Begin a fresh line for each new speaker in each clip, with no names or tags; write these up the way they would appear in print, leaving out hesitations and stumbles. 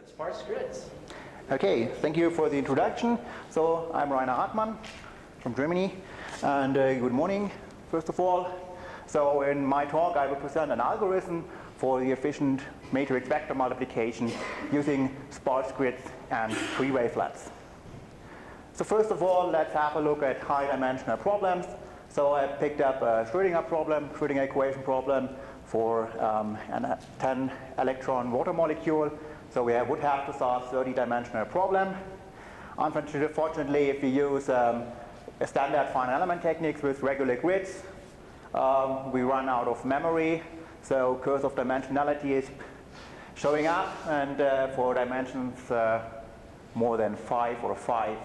sparse grids.
Okay, thank you for the introduction. So I'm Rainer Hartmann from Germany, and good morning, first of all. So in my talk I will present an algorithm for the efficient matrix vector multiplication using sparse grids and prewavelets. So first of all, let's have a look at high-dimensional problems. So I picked up a Schrödinger equation problem for a 10-electron water molecule. So we would have to solve 30-dimensional problem. Unfortunately, if we use a standard finite element techniques with regular grids, we run out of memory. So curse of dimensionality is showing up, and for dimensions more than 5 or 5,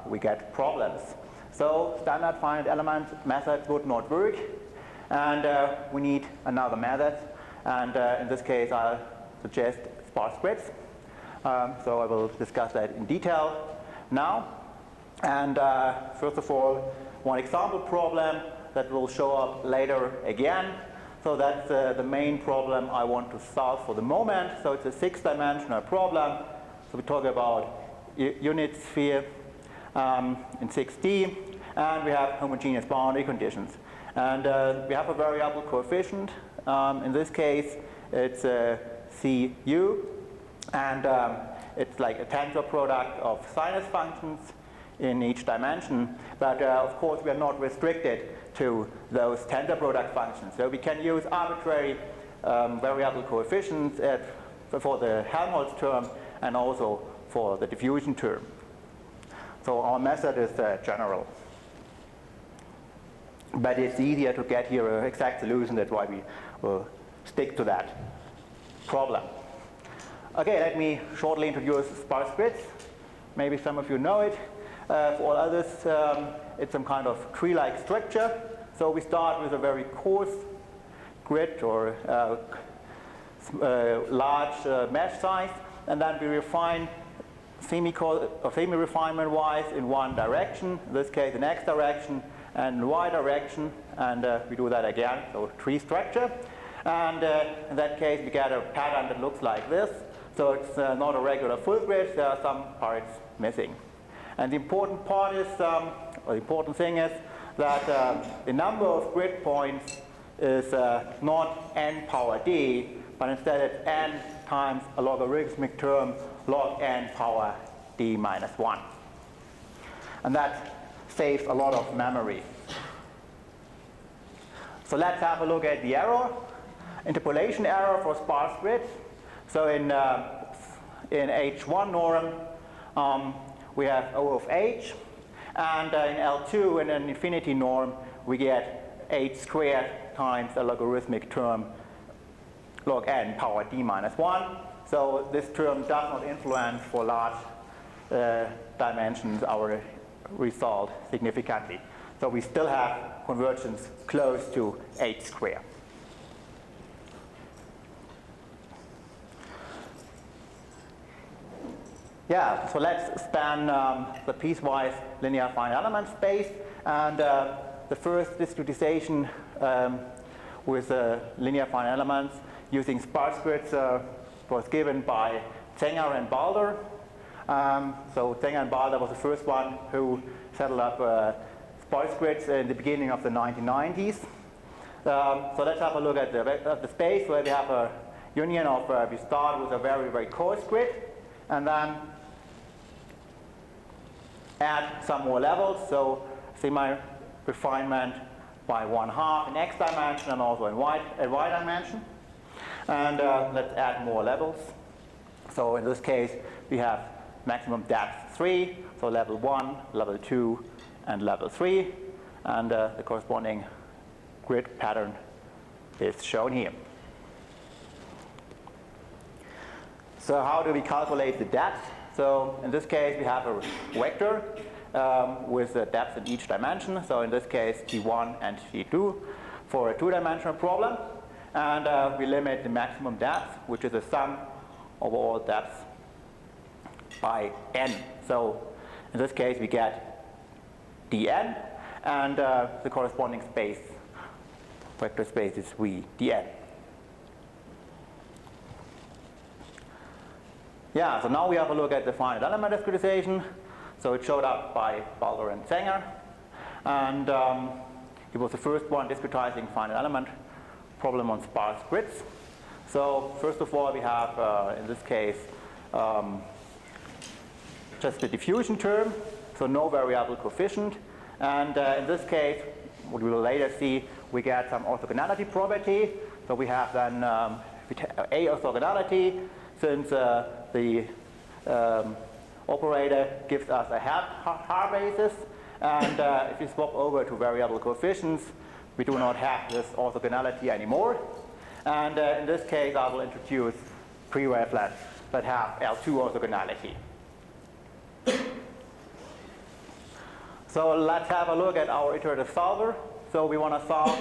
we get problems. So standard finite element methods would not work, and we need another method. And in this case, I'll suggest sparse grids. So I will discuss that in detail now. And first of all, one example problem that will show up later again. So that's the main problem I want to solve for the moment. So it's a 6-dimensional problem. So we talk about unit sphere in 6D, and we have homogeneous boundary conditions. And we have a variable coefficient. In this case, it's Cu, and it's like a tensor product of sinus functions in each dimension. But of course, we are not restricted to those tensor product functions. So we can use arbitrary variable coefficients for the Helmholtz term and also for the diffusion term. So our method is general. But it's easier to get here an exact solution. That's why we will stick to that problem. Okay, let me shortly introduce sparse grids. Maybe some of you know it. For all others, it's some kind of tree-like structure. So we start with a very coarse grid or large mesh size, and then we refine semi-refinement wise in one direction, in this case in X direction and Y direction, and we do that again, so tree structure. And in that case we get a pattern that looks like this. So it's not a regular full grid, there are some parts missing. And the important part is, or the important thing is that the number of grid points is not n power d, but instead it's n times a logarithmic term log n power d minus 1. And that saves a lot of memory. So let's have a look at the error, interpolation error for sparse grids. So in H1 norm, we have O of H, and in L2, in an infinity norm, we get H squared times a logarithmic term log n power d minus 1. So this term does not influence for large dimensions our result significantly. So we still have convergence close to H squared. Yeah, so let's span the piecewise linear finite element space, and the first discretization with linear finite elements using sparse grids was given by Zenger and Balder. So Zenger and Balder was the first one who settled up sparse grids in the beginning of the 1990s. So let's have a look at the space where we have a union of, we start with a very, very coarse grid, and then add some more levels, so semi-refinement by 1/2 in X dimension and also in Y dimension. And let's add more levels. So in this case, we have maximum depth 3, so level 1, level 2, and level 3. And the corresponding grid pattern is shown here. So how do we calculate the depth? So in this case, we have a vector with the depth in each dimension. So in this case, T1 and T2 for a 2-dimensional problem. And we limit the maximum depth, which is the sum of all depths, by n. So in this case, we get dn, and the corresponding space, vector space, is V dn. Yeah, so now we have a look at the finite element discretization. So it showed up by Balder and Sanger. And it was the first one discretizing finite element problem on sparse grids. So first of all, we have, in this case, just the diffusion term, so no variable coefficient. And in this case, what we will later see, we get some orthogonality property. So we have then a orthogonality, since the operator gives us a Haar basis. And if you swap over to variable coefficients, we do not have this orthogonality anymore. And in this case, I will introduce prewavelets that have L2 orthogonality. So let's have a look at our iterative solver. So we want to solve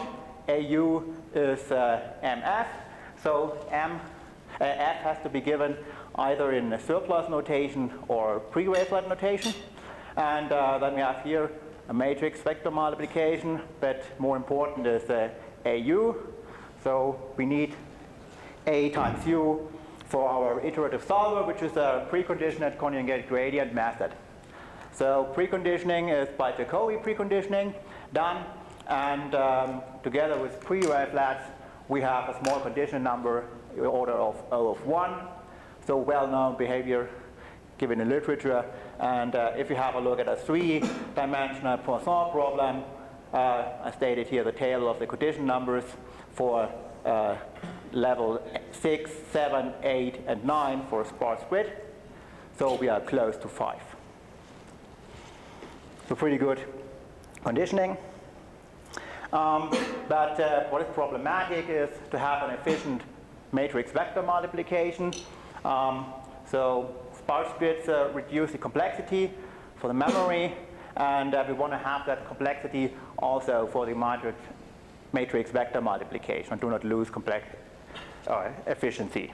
AU is MF. So F has to be given either in a surplus notation or prewavelet notation. And then we have here a matrix vector multiplication, but more important is AU. So we need A times U for our iterative solver, which is a preconditioned conjugate gradient method. So preconditioning is by Jacobi preconditioning done, and together with prewavelets, we have a small condition number order of O of 1. So well-known behavior given in literature. And if you have a look at a 3-dimensional Poisson problem, I stated here the table of the condition numbers for level 6, 7, 8, and 9 for a sparse grid. So we are close to 5. So pretty good conditioning. But what is problematic is to have an efficient matrix vector multiplication. So sparse grids reduce the complexity for the memory, and we want to have that complexity also for the matrix vector multiplication, and do not lose efficiency.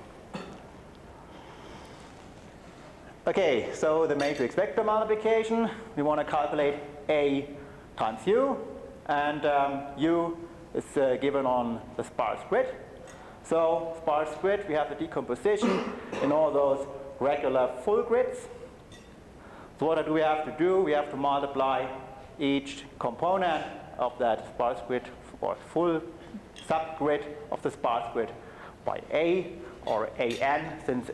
Okay, so the matrix vector multiplication, we want to calculate A times U, and U is given on the sparse grid. So sparse grid, we have the decomposition in all those regular full grids. So what do we have to do? We have to multiply each component of that sparse grid or full subgrid of the sparse grid by A or AN, since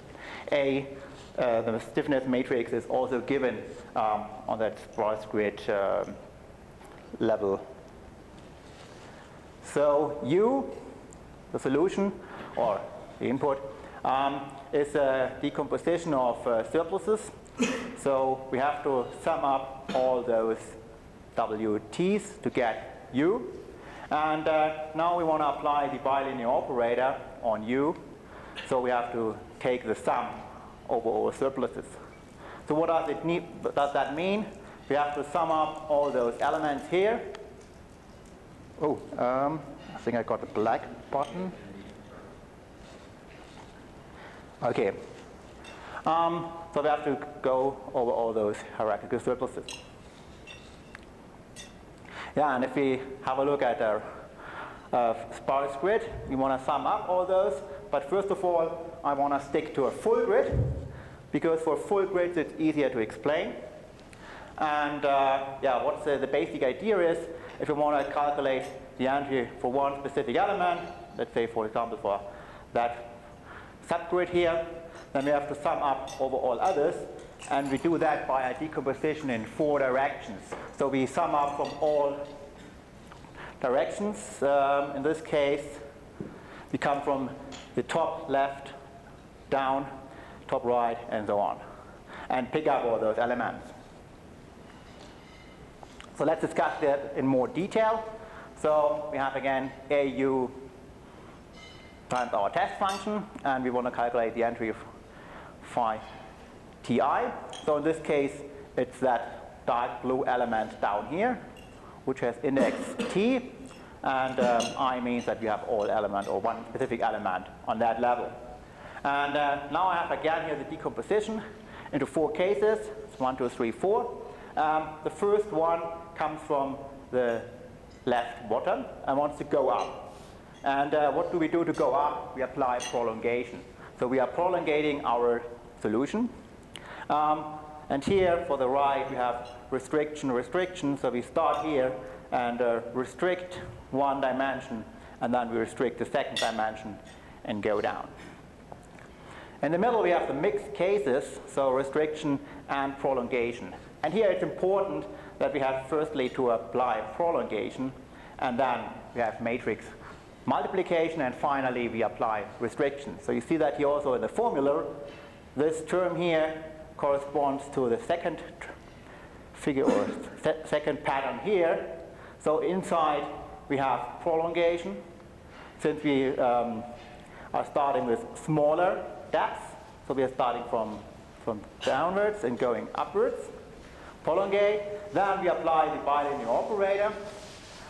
A, the stiffness matrix, is also given on that sparse grid level. So U, the solution or the input, is a decomposition of surpluses. So we have to sum up all those WTs to get U. And now we want to apply the bilinear operator on U. So we have to take the sum over all surpluses. So what does that mean? We have to sum up all those elements here. Oh, I think I got a black button. Okay. So we have to go over all those hierarchical surpluses. Yeah, and if we have a look at our sparse grid, we want to sum up all those. But first of all, I want to stick to a full grid, because for full grids it's easier to explain. And yeah, what's the basic idea is, if we want to calculate the entry for one specific element, let's say for example for that subgrid here, then we have to sum up over all others, and we do that by a decomposition in 4 directions. So we sum up from all directions. In this case, we come from the top left down, top right, and so on, and pick up all those elements. So let's discuss that in more detail. So we have again AU times our test function, and we want to calculate the entry of phi ti. So in this case, it's that dark blue element down here, which has index t, and I means that we have all element or one specific element on that level. And now I have again here the decomposition into 4 cases. It's 1, 2, 3, 4. The first one comes from the left bottom and wants to go up. And what do we do to go up? We apply prolongation. So we are prolongating our solution. And here for the right we have restriction, restriction. So we start here and restrict one dimension, and then we restrict the second dimension and go down. In the middle we have the mixed cases, so restriction and prolongation. And here it's important that we have firstly to apply prolongation, and then we have matrix multiplication, and finally we apply restriction. So you see that here also in the formula, this term here corresponds to the second figure or second pattern here. So inside we have prolongation, since we are starting with smaller depths, so we are starting from downwards and going upwards. Prolongate, then we apply the bilinear operator,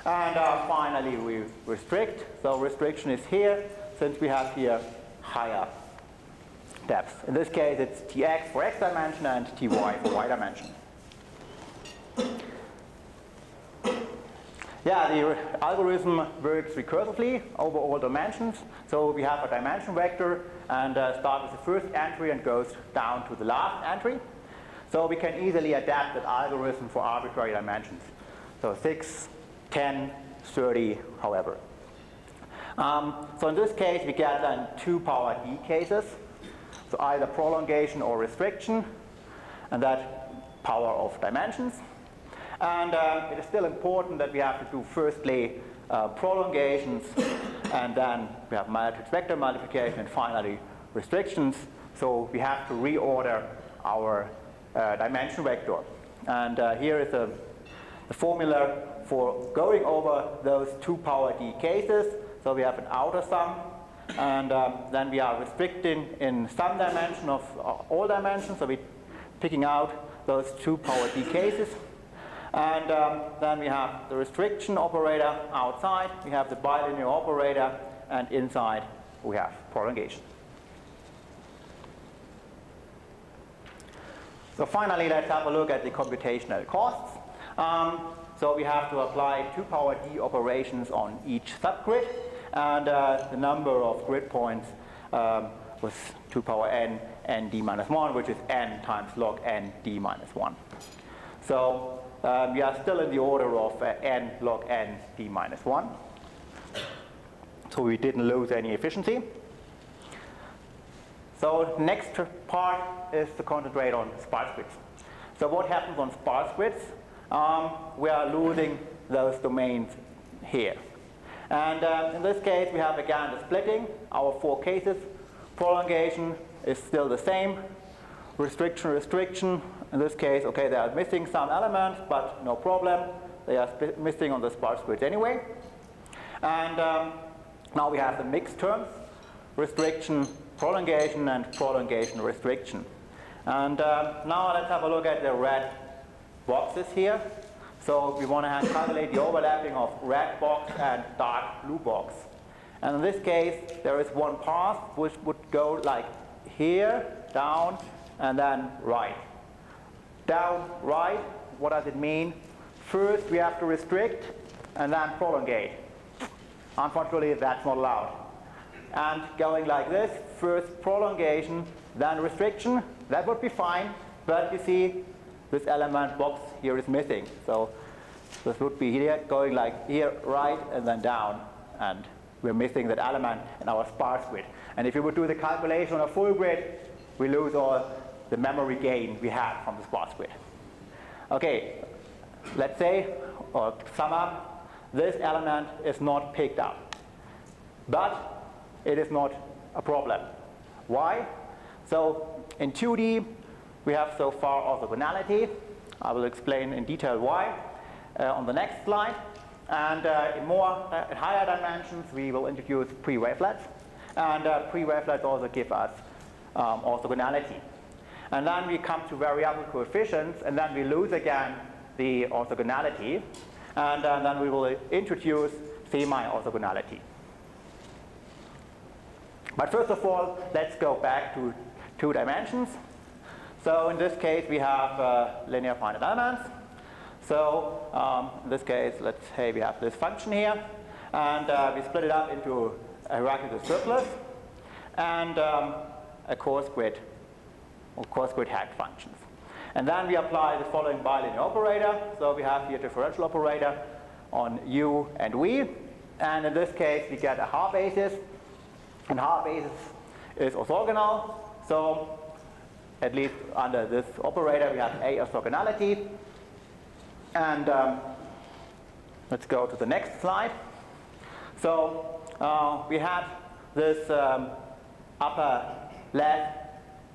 and finally we restrict. So restriction is here, since we have here higher depths. In this case it's Tx for x dimension and Ty for y dimension. Yeah, the algorithm works recursively over all dimensions. So we have a dimension vector and start with the first entry and goes down to the last entry. So we can easily adapt that algorithm for arbitrary dimensions. So 6, 10, 30, however. So in this case we get then 2 power d cases. So either prolongation or restriction, and that power of dimensions. And it is still important that we have to do firstly prolongations, and then we have matrix vector multiplication, and finally restrictions. So we have to reorder our dimension vector. And here is the formula for going over those 2 power d cases. So we have an outer sum, and then we are restricting in some dimension of all dimensions. So we're picking out those 2 power d cases. And then we have the restriction operator outside, we have the bilinear operator, and inside we have prolongation. So finally, let's have a look at the computational costs. So we have to apply 2 power d operations on each subgrid, and the number of grid points was 2 power n d minus 1, which is n times log n d minus 1. So we are still in the order of n log n d minus 1. So we didn't lose any efficiency. So next part is to concentrate on sparse grids. So what happens on sparse grids? We are losing those domains here. And in this case we have again the splitting, our 4 cases. Prolongation is still the same. Restriction, restriction. In this case, okay, they are missing some elements, but no problem. They are missing on the sparse grids anyway. And now we have the mixed terms, restriction, prolongation, and prolongation, restriction. And now let's have a look at the red boxes here. So we want to calculate the overlapping of red box and dark blue box. And in this case, there is one path which would go like here, down, and then right. Down, right, what does it mean? First we have to restrict and then prolongate. Unfortunately, that's not allowed. And going like this, first prolongation, then restriction, that would be fine, but you see this element box here is missing. So this would be here, going like here, right, and then down, and we're missing that element in our sparse grid. And if you would do the calculation on a full grid, we lose all the memory gain we have from the sparse grid. Okay, let's say, or sum up, this element is not picked up. But it is not a problem. Why? So in 2D, we have so far orthogonality. I will explain in detail why on the next slide. And in higher dimensions, we will introduce pre-wavelets. And pre-wavelets also give us orthogonality. And then we come to variable coefficients, and then we lose again the orthogonality. And then we will introduce semi-orthogonality. But first of all, let's go back to 2 dimensions. So in this case, we have linear finite elements. So in this case, let's say we have this function here, and we split it up into a hierarchical surplus and a coarse grid coarse grid hash functions. And then we apply the following bilinear operator. So we have here differential operator on u and v. And in this case, we get a half basis. And half basis is orthogonal. So at least under this operator, we have a orthogonality. And let's go to the next slide. So we have this upper left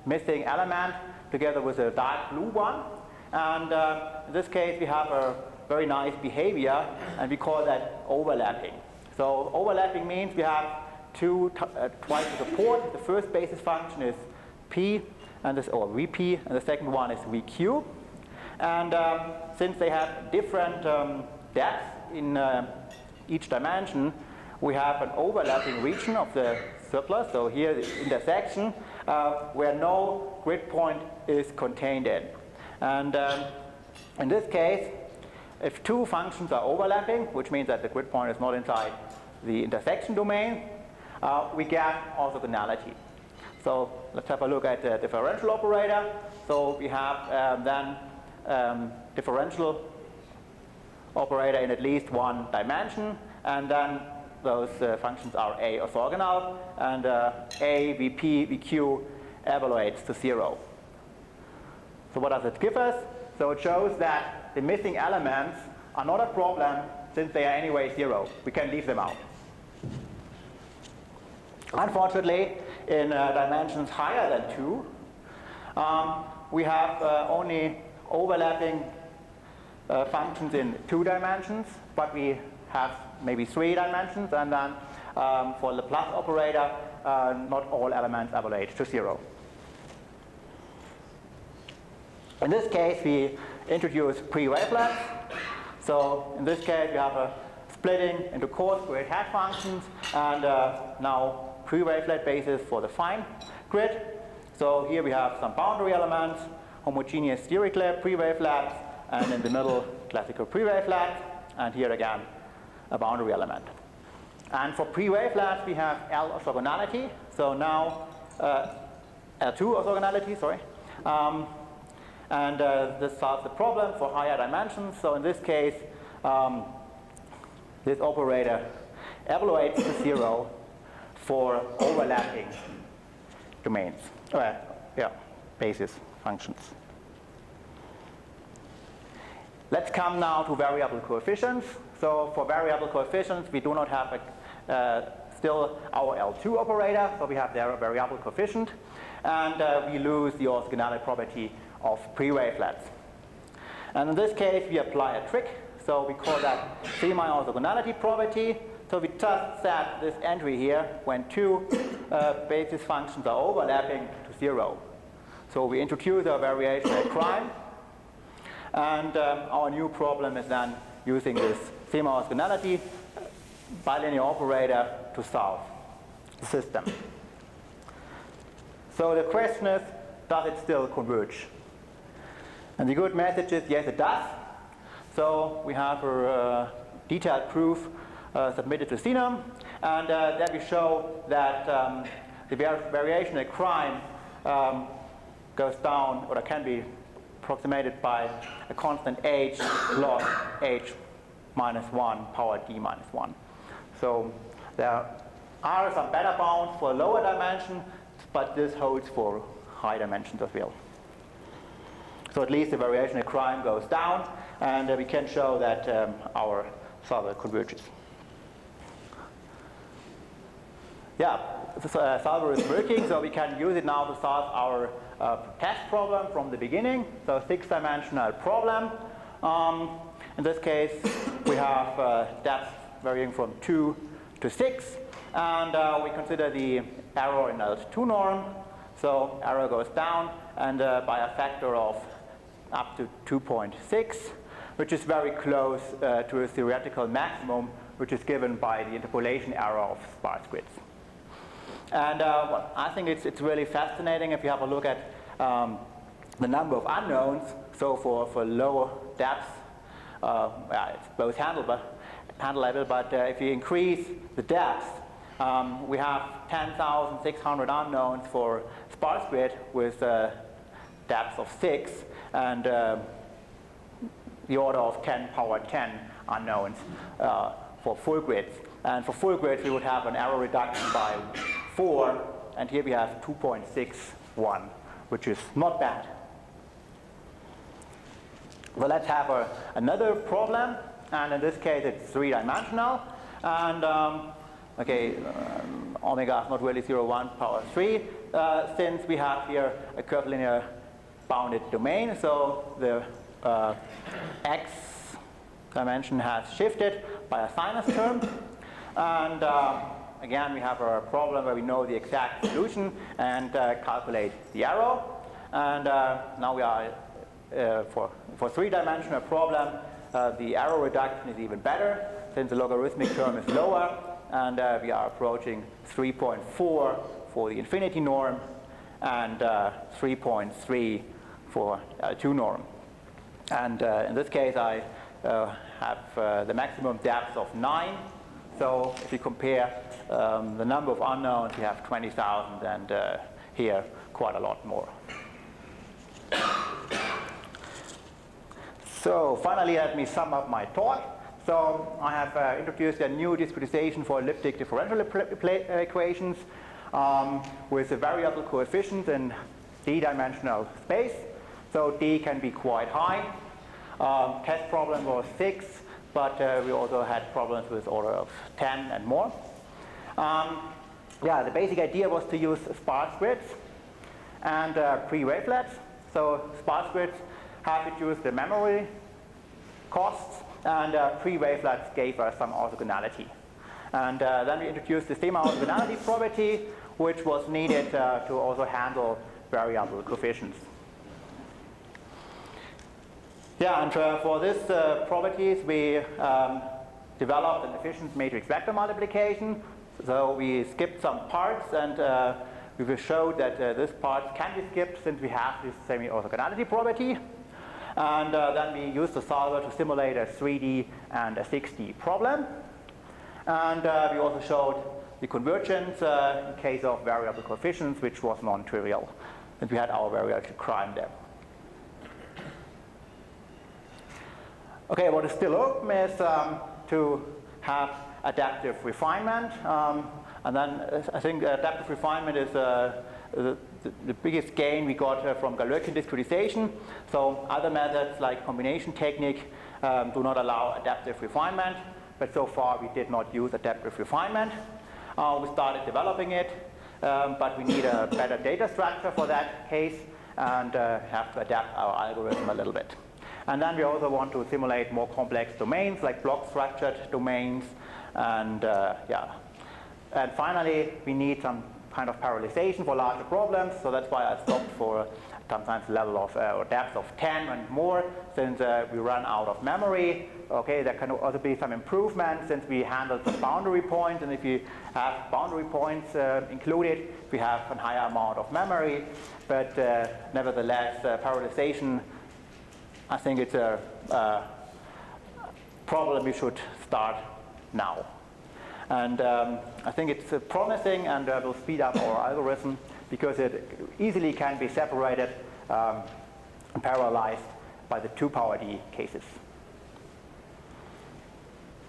missing element together with a dark blue one. And in this case, we have a very nice behavior, and we call that overlapping. So overlapping means we have twice the support. The first basis function is p, or vp, and the second one is vq. And since they have different depths in each dimension, we have an overlapping region of the surplus. So here the intersection where no grid point is contained in. And in this case, if two functions are overlapping, which means that the grid point is not inside the intersection domain, we get orthogonality. So let's have a look at the differential operator. So we have then differential operator in at least one dimension, and then those functions are A orthogonal, and A, Vp, Vq evaluates to 0. So what does it give us? So it shows that the missing elements are not a problem since they are anyway 0. We can leave them out. Unfortunately, in dimensions higher than 2, we have only overlapping functions in 2 dimensions, but we have maybe 3 dimensions, and then for the plus operator, not all elements evaluate to 0. In this case, we introduce pre-wavelets. So in this case, we have a splitting into coarse grid hash functions, and now pre-wavelet basis for the fine grid. So here we have some boundary elements, homogeneous Dirichlet pre-wavelets, and in the middle, classical pre-wavelet, and here again, a boundary element. And for pre-wavelets, we have L orthogonality. So now L2 orthogonality, sorry. And this solves the problem for higher dimensions. So in this case, this operator evaluates to 0 for overlapping domains, basis functions. Let's come now to variable coefficients. So for variable coefficients, we do not have still our L2 operator, so we have their variable coefficient, and we lose the orthogonality property of pre-wavelets. And in this case, we apply a trick. So we call that semi-orthogonality property. So we just set this entry here when 2 basis functions are overlapping to 0. So we introduce a variation at prime, and our new problem is then using this semi-orthogonality bilinear operator to solve the system. So the question is, does it still converge? And the good message is, yes, it does. So we have a detailed proof submitted to CNUM, and then we show that the variation at prime goes down, or can be approximated by a constant h log h minus 1 power d minus 1. So there are some better bounds for lower dimension, but this holds for high dimensions as well. So at least the variation at prime goes down, and we can show that our solver converges. Yeah, the solver is working, so we can use it now to solve our test problem from the beginning. So 6-dimensional problem. In this case, we have depth varying from 2 to 6, and we consider the error in L2 norm. So error goes down, and by a factor of up to 2.6, which is very close to a theoretical maximum, which is given by the interpolation error of sparse grids. And well, I think it's really fascinating if you have a look at the number of unknowns. So for lower depths, it's both handleable, but if you increase the depth, we have 10,600 unknowns for sparse grid with depths of 6, and the order of 10 power 10 unknowns for full grids. And for full grids, we would have an error reduction by 4, and here we have 2.61, which is not bad. Well, let's have another problem, and in this case it's 3-dimensional, and omega is not really 0,1 power 3, since we have here a curvilinear bounded domain, so the x dimension has shifted by a sinus term, and again we have a problem where we know the exact solution and calculate the error, and now we are for 3-dimensional problem, the error reduction is even better since the logarithmic term is lower, and we are approaching 3.4 for the infinity norm and 3.3 for L2 norm. And in this case I have the maximum depth of 9, so if you compare the number of unknowns, we have 20,000, and here quite a lot more. So finally, let me sum up my talk. So I have introduced a new discretization for elliptic differential equations with a variable coefficient in d-dimensional space. So d can be quite high. Test problem was 6, but we also had problems with order of 10 and more. The basic idea was to use sparse grids and pre-wavelets. So sparse grids have reduced the memory costs, and pre-wavelets gave us some orthogonality. And then we introduced the semi-orthogonality property, which was needed to also handle variable coefficients. And for this properties, we developed an efficient matrix vector multiplication. So we skipped some parts, and we will show that this part can be skipped since we have this semi-orthogonality property. And then we used the solver to simulate a 3D and a 6D problem. And we also showed the convergence in case of variable coefficients, which was non-trivial, and we had our variable crime there. Okay, what is still open is to have adaptive refinement. And then I think adaptive refinement is the biggest gain we got from Galerkin discretization. So other methods like combination technique do not allow adaptive refinement, but so far we did not use adaptive refinement. We started developing it, but we need a better data structure for that case, and have to adapt our algorithm a little bit. And then we also want to simulate more complex domains like block structured domains, and and finally we need some kind of parallelization for larger problems, so that's why I stopped for sometimes level of or depth of 10 and more, since we run out of memory. Okay, there can also be some improvement since we handled the boundary points, and if you have boundary points included, we have a higher amount of memory, but nevertheless parallelization, I think it's a problem we should start now. And I think it's promising, and will speed up our algorithm because it easily can be separated and parallelized by the 2 power d cases.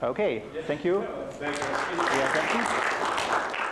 Okay, thank you for your attention.